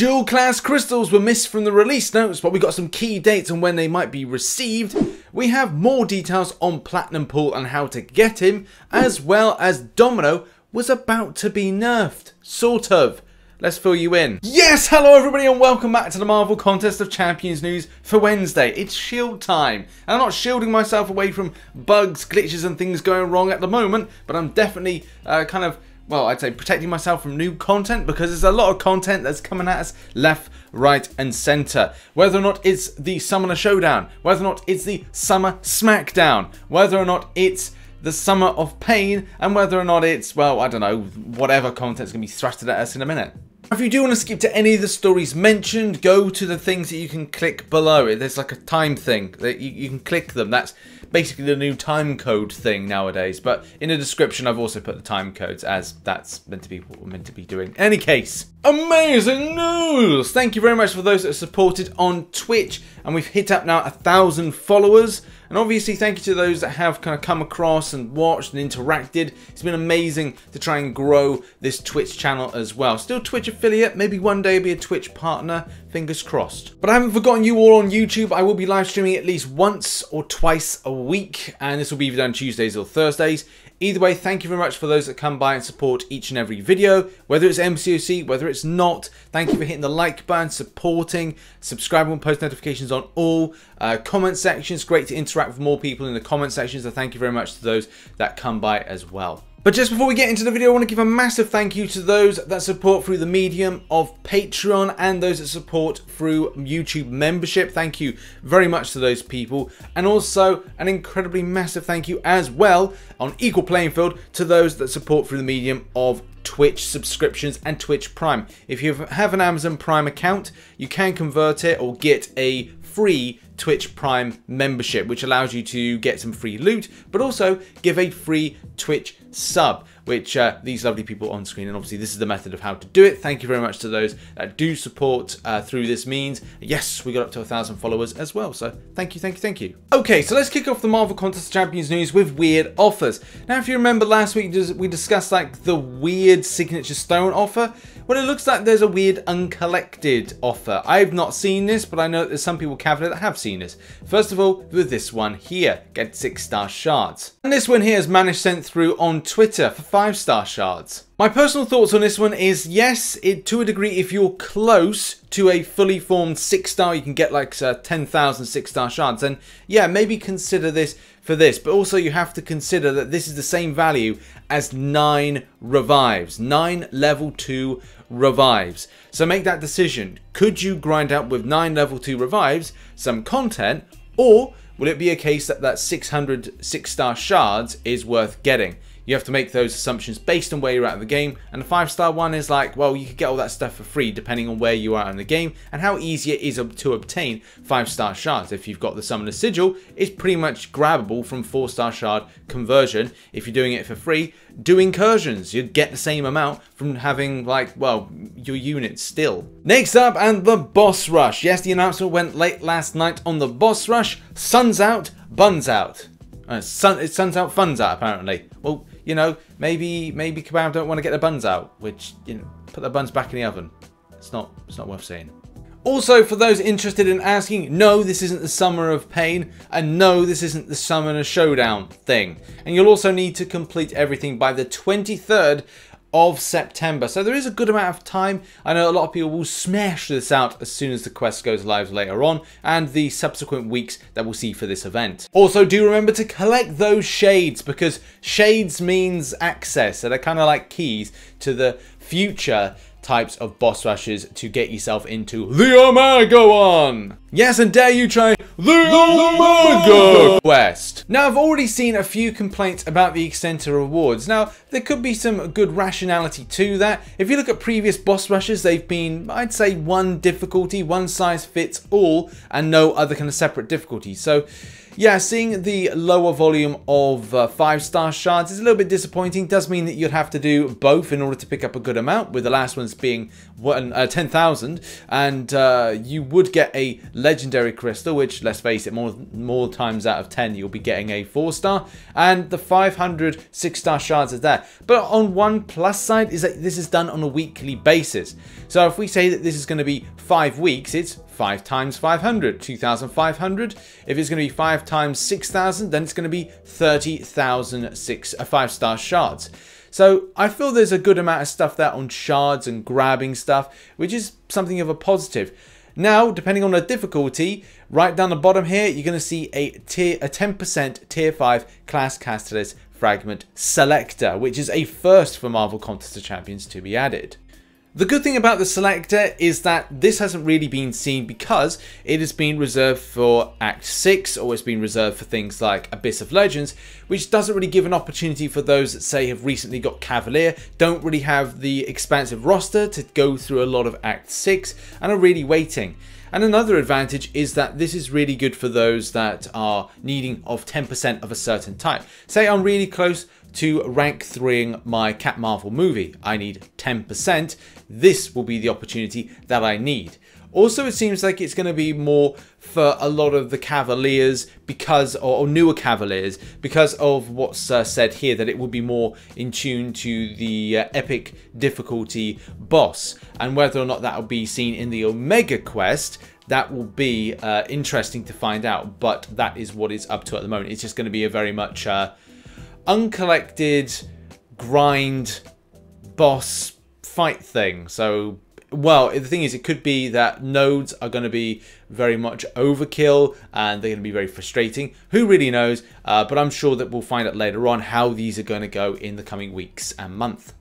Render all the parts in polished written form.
Dual class crystals were missed from the release notes, but we got some key dates on when they might be received. We have more details on Platinumpool and how to get him, as well as Domino was about to be nerfed. Sort of. Let's fill you in. Yes, hello everybody and welcome back to the Marvel Contest of Champions news for Wednesday. It's shield time. And I'm not shielding myself away from bugs, glitches and things going wrong at the moment, but I'm definitely I'd say protecting myself from new content, because there's a lot of content that's coming at us left, right and centre. Whether or not it's the Summoner Showdown, whether or not it's the Summer Smackdown, whether or not it's the Summer of Pain, and whether or not it's, well, I don't know, whatever content's going to be thrusted at us in a minute. If you do want to skip to any of the stories mentioned, go to the things that you can click below. There's like a time thing that you can click them. That's basically the new time code thing nowadays. But in the description, I've also put the time codes, as that's meant to be what we're meant to be doing. In any case, amazing news! Thank you very much for those that are supported on Twitch. And we've hit up now 1,000 followers. And obviously, thank you to those that have kind of come across and watched and interacted. It's been amazing to try and grow this Twitch channel as well. Still Twitch affiliate, maybe one day be a Twitch partner, fingers crossed. But I haven't forgotten you all on YouTube. I will be live streaming at least once or twice a week, and this will be either done Tuesdays or Thursdays. Either way, thank you very much for those that come by and support each and every video, whether it's MCOC, whether it's not. Thank you for hitting the like button, supporting, subscribing and post notifications on all. Comment sections, great to interact with more people in the comment sections, so thank you very much to those that come by as well. But just before we get into the video, I want to give a massive thank you to those that support through the medium of Patreon and those that support through YouTube membership. Thank you very much to those people. And also an incredibly massive thank you as well, on equal playing field, to those that support through the medium of Twitch subscriptions and Twitch Prime. If you have an Amazon Prime account, you can convert it or get a free Twitch Prime membership, which allows you to get some free loot, but also give a free Twitch sub, which these lovely people on screen, and obviously this is the method of how to do it. Thank you very much to those that do support through this means. Yes, we got up to 1,000 followers as well, so thank you, thank you, thank you. Okay, so let's kick off the Marvel Contest of Champions news with weird offers. Now, if you remember last week, we discussed like the weird signature stone offer. Well, it looks like there's a weird uncollected offer. I've not seen this, but I know there's some people that have seen this. First of all, with this one here, get 6-star shards. And this one here is managed sent through on Twitter for 5-star shards. My personal thoughts on this one is, yes, to a degree, if you're close to a fully formed 6-star, you can get like 10,000 6-star shards, then yeah, maybe consider this for this. But also you have to consider that this is the same value as 9 revives, 9 level 2 revives. So make that decision. Could you grind out with 9 level 2 revives some content, or will it be a case that that 600 6-star shards is worth getting? You have to make those assumptions based on where you're at in the game, and the 5-star one is like, well, you could get all that stuff for free depending on where you are in the game and how easy it is to obtain 5-star shards. If you've got the Summoner Sigil, it's pretty much grabbable from 4-star shard conversion. If you're doing it for free, do incursions. You'd get the same amount from having, like, well, your units still. Next up, and the boss rush. Yes, the announcement went late last night on the boss rush. Sun's out, buns out. Sun's out, fun's out, apparently. Well, you know, maybe Kebab don't want to get their buns out, which, you know, put their buns back in the oven. It's not worth saying. Also, for those interested in asking, no, this isn't the Summer of Pain, and no, this isn't the Summoner Showdown thing. And you'll also need to complete everything by the 23rd of September. So there is a good amount of time. I know a lot of people will smash this out as soon as the quest goes live later on, and the subsequent weeks that we'll see for this event. Also, do remember to collect those shades, because shades means access. So they're kind of like keys to the future types of boss rushes to get yourself into the Omega one. Yes, and dare you try the Omega quest. Now, I've already seen a few complaints about the extent of rewards. Now, there could be some good rationality to that. If you look at previous boss rushes, they've been, I'd say, one difficulty, one size fits all, and no other kind of separate difficulty. So Yeah, seeing the lower volume of 5-star shards is a little bit disappointing. Does mean that you'd have to do both in order to pick up a good amount, with the last ones being 10,000, and you would get a legendary crystal, which, let's face it, more times out of 10 you'll be getting a 4-star, and the 500 6-star shards are there. But on one plus side is that this is done on a weekly basis. So if we say that this is going to be 5 weeks, it's 5 times 500, 2,500. If it's going to be 5 times 6,000, then it's going to be 30,000 5-star shards. So I feel there's a good amount of stuff there on shards and grabbing stuff, which is something of a positive. Now, depending on the difficulty, right down the bottom here, you're going to see a 10% tier 5 class Catalyst fragment selector, which is a first for Marvel Contest of Champions to be added. The good thing about the selector is that this hasn't really been seen because it has been reserved for Act 6, or it's been reserved for things like Abyss of Legends, which doesn't really give an opportunity for those that say have recently got Cavalier, don't really have the expansive roster to go through a lot of Act 6 and are really waiting. And another advantage is that this is really good for those that are needing of 10% of a certain type. Say I'm really close to rank 3ing my Cat Marvel movie. I need 10%. This will be the opportunity that I need. Also, it seems like it's going to be more for a lot of the Cavaliers because, or newer Cavaliers, because of what's said here, that it will be more in tune to the epic difficulty boss, and whether or not that will be seen in the Omega quest, that will be interesting to find out. But that is what it's up to at the moment. It's just going to be a very much uncollected grind boss fight thing. So, well, the thing is, it could be that nodes are going to be very much overkill and they're going to be very frustrating. Who really knows? But I'm sure that we'll find out later on how these are going to go in the coming weeks and month.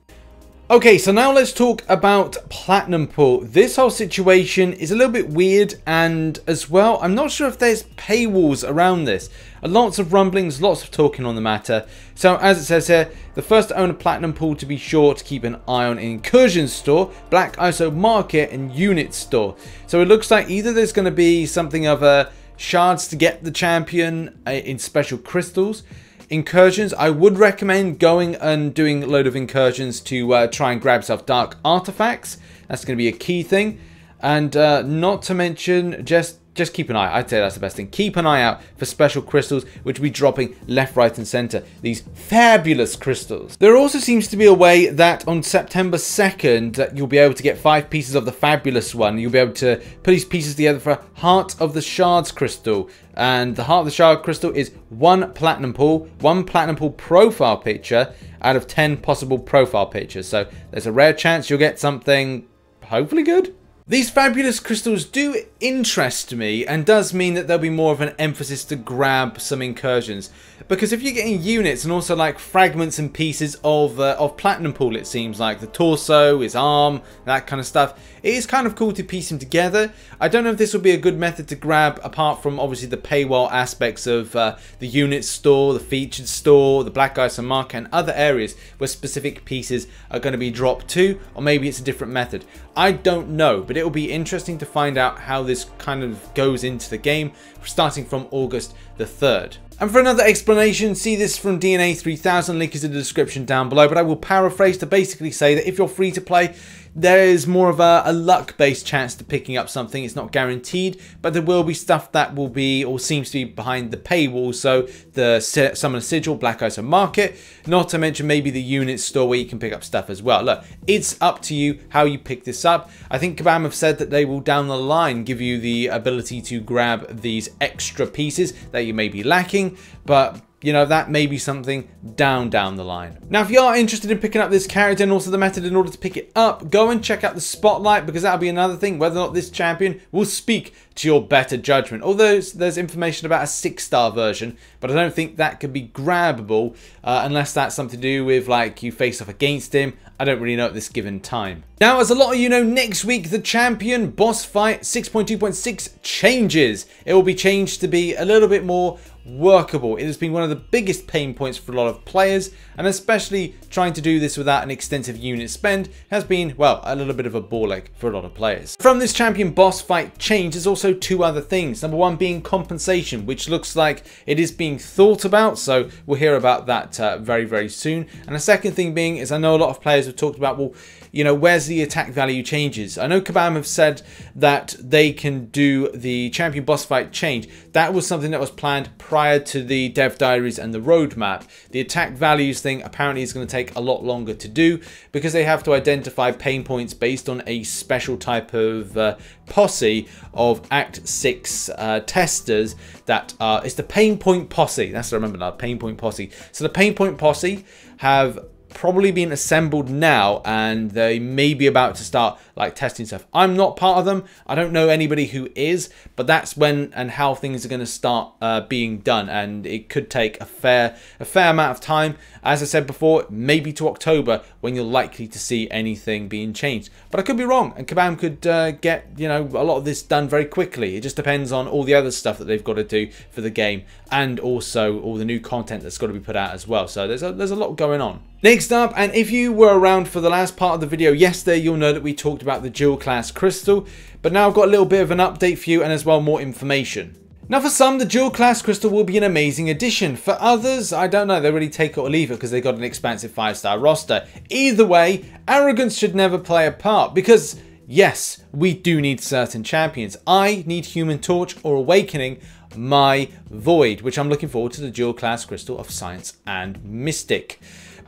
Okay, so now let's talk about Platinumpool. This whole situation is a little bit weird, and as well, I'm not sure if there's paywalls around this. Lots of rumblings, lots of talking on the matter. So as it says here, the first to own a Platinumpool to be sure to keep an eye on Incursion Store, Black ISO Market, and Unit Store. So it looks like either there's going to be something of a shards to get the champion in special crystals. Incursions, I would recommend going and doing a load of incursions to try and grab yourself dark artifacts. That's going to be a key thing. And not to mention, just keep an eye. I'd say that's the best thing. Keep an eye out for special crystals, which will be dropping left, right, and center. These fabulous crystals. There also seems to be a way that on September 2nd, that you'll be able to get 5 pieces of the fabulous one. You'll be able to put these pieces together for a Heart of the Shards crystal. And the Heart of the Shard crystal is 1 Platinumpool profile picture out of 10 possible profile pictures. So there's a rare chance you'll get something hopefully good. These fabulous crystals do interest me, and does mean that there'll be more of an emphasis to grab some incursions. Because if you're getting units and also like fragments and pieces of Platinumpool, it seems like the torso, his arm, that kind of stuff, it is kind of cool to piece them together. I don't know if this will be a good method to grab, apart from obviously the paywall aspects of the unit store, the featured store, the Black ISO Market, and other areas where specific pieces are going to be dropped to, or maybe it's a different method. I don't know, but it will be interesting to find out how this kind of goes into the game, starting from August the 3rd. And for another explanation, see this from DNA 3000, link is in the description down below, but I will paraphrase to basically say that if you're free to play, there is more of a luck-based chance to picking up something. It's not guaranteed, but there will be stuff that will be, or seems to be, behind the paywall. So the Summon Sigil, Black ISO Market, not to mention maybe the unit store where you can pick up stuff as well. Look, it's up to you how you pick this up. I think Kabam have said that they will down the line give you the ability to grab these extra pieces that you may be lacking, but you know, that may be something down the line. Now, if you are interested in picking up this character and also the method in order to pick it up, go and check out the spotlight, because that'll be another thing, whether or not this champion will speak to your better judgment. Although there's information about a 6-star version, but I don't think that could be grabbable unless that's something to do with like you face off against him. I don't really know at this given time. Now, as a lot of you know, next week the champion boss fight 6.2.6 changes. It will be changed to be a little bit more workable. It has been one of the biggest pain points for a lot of players, and especially trying to do this without an extensive unit spend has been, well, a little bit of a ball ache for a lot of players. From this champion boss fight change, there's also two other things. Number one being compensation, which looks like it is being thought about, so we'll hear about that very, very soon. And the second thing being is, I know a lot of players have talked about, well, you know, where's the attack value changes? I know Kabam have said that they can do the champion boss fight change. That was something that was planned prior to the dev diaries and the roadmap. The attack values thing apparently is going to take a lot longer to do because they have to identify pain points based on a special type of posse of Act 6 testers that it's the pain point posse. That's what I remember now, pain point posse. So the pain point posse have probably been assembled now, and they may be about to start like testing stuff. I'm not part of them. I don't know anybody who is, but that's when and how things are going to start being done, and it could take a fair amount of time. As I said before, maybe to October when you're likely to see anything being changed. But I could be wrong, and Kabam could get, you know, a lot of this done very quickly. It just depends on all the other stuff that they've got to do for the game, and also all the new content that's got to be put out as well. So there's a lot going on. Next up, and if you were around for the last part of the video yesterday, you'll know that we talked about the dual class crystal, but now I've got a little bit of an update for you and as well more information. Now for some, the dual class crystal will be an amazing addition. For others, I don't know, they really take it or leave it because they got an expansive 5-star roster. Either way, arrogance should never play a part because yes, we do need certain champions. I need Human Torch or Awakening my Void, which I'm looking forward to the dual class crystal of Science and Mystic.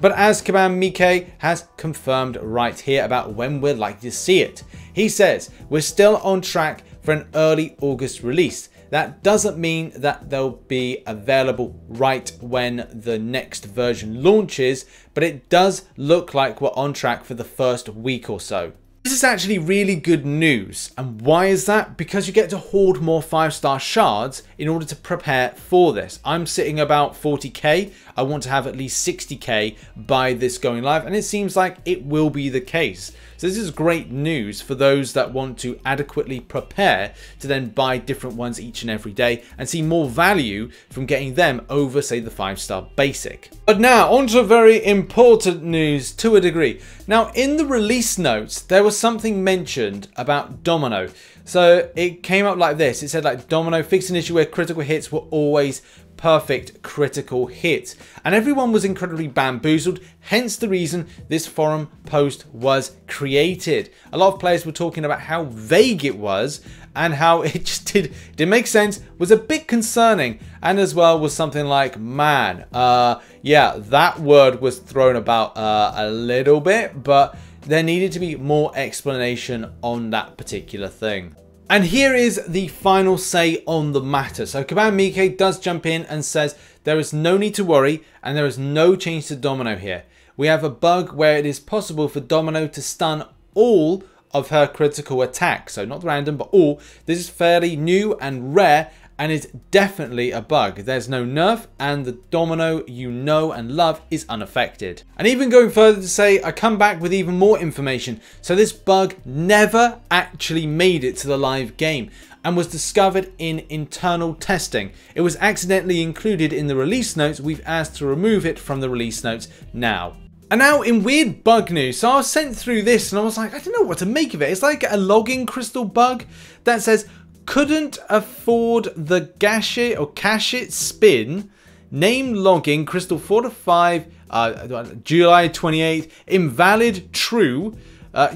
But as Kabam Mcoc has confirmed right here about when we're likely to see it, he says we're still on track for an early August release. That doesn't mean that they'll be available right when the next version launches, but it does look like we're on track for the first week or so. This is actually really good news. And why is that? Because you get to hoard more 5-star shards in order to prepare for this. I'm sitting about 40k. I want to have at least 60k by this going live, and it seems like it will be the case. So this is great news for those that want to adequately prepare to then buy different ones each and every day and see more value from getting them over, say, the 5-star basic. But now on to very important news to a degree. Now in the release notes, there was something mentioned about Domino. So it came up like this. It said like Domino fixed an issue where critical hits were always perfect critical hit, and everyone was incredibly bamboozled, hence the reason this forum post was created. A lot of players were talking about how vague it was and how it just didn't make sense, was a bit concerning, and as well was something like, man, yeah, that word was thrown about a little bit, but there needed to be more explanation on that particular thing. And here is the final say on the matter. So Kabam Mcoc does jump in and says there is no need to worry and there is no change to Domino here. We have a bug where it is possible for Domino to stun all of her critical attacks. So not random, but all. This is fairly new and rare and is definitely a bug. There's no nerf and the Domino you know and love is unaffected. And even going further to say, I come back with even more information. So this bug never actually made it to the live game and was discovered in internal testing. It was accidentally included in the release notes. We've asked to remove it from the release notes now. And now in weird bug news, so I was sent through this and I was like, I don't know what to make of it. It's like a login crystal bug that says, couldn't afford the Gashit or Cashit spin. Name login crystal 4 to 5, July 28th. Invalid true.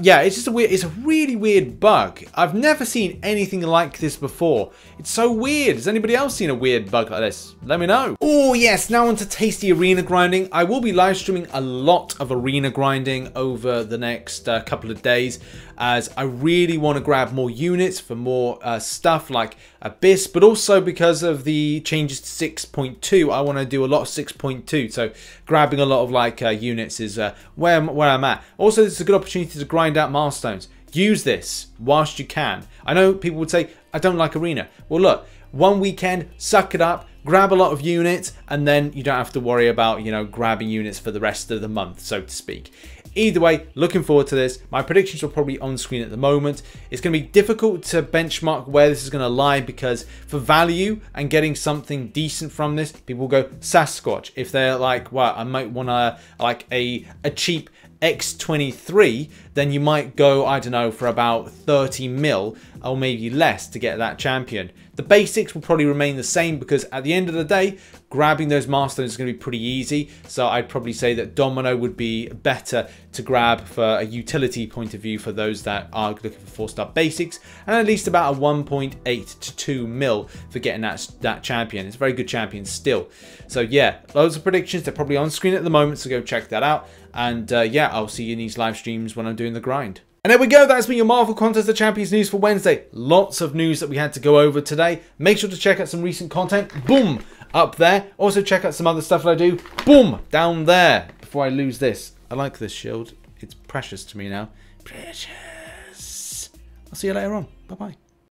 Yeah, it's just it's a really weird bug. I've never seen anything like this before. It's so weird. Has anybody else seen a weird bug like this? Let me know. Oh yes, now on to tasty arena grinding. I will be live streaming a lot of arena grinding over the next couple of days, as I really want to grab more units for more stuff like Abyss, but also because of the changes to 6.2, I want to do a lot of 6.2. So grabbing a lot of like units is where I'm at. Also, this is a good opportunity to grind out milestones. Use this whilst you can. I know people would say, I don't like arena. Well, look, one weekend, suck it up, grab a lot of units, and then you don't have to worry about, you know, grabbing units for the rest of the month, so to speak. Either way, looking forward to this. My predictions are probably on screen at the moment. It's going to be difficult to benchmark where this is going to lie, because for value and getting something decent from this, people will go Sasquatch. If they're like, well, I might want to like a cheap X23, then you might go, I don't know, for about 30 mil or maybe less to get that champion. The basics will probably remain the same, because at the end of the day, grabbing those milestones is going to be pretty easy. So I'd probably say that Domino would be better to grab for a utility point of view for those that are looking for 4-star basics, and at least about a 1.8 to 2 mil for getting that champion. It's a very good champion still. So yeah, loads of predictions. They're probably on screen at the moment, so go check that out. And yeah, I'll see you in these live streams when I'm doing the grind. And there we go, that's been your Marvel Contest of Champions news for Wednesday. Lots of news that we had to go over today. Make sure to check out some recent content, boom, up there. Also check out some other stuff that I do, boom, down there. Before I lose this, I like this shield. It's precious to me now. Precious. I'll see you later on. Bye-bye.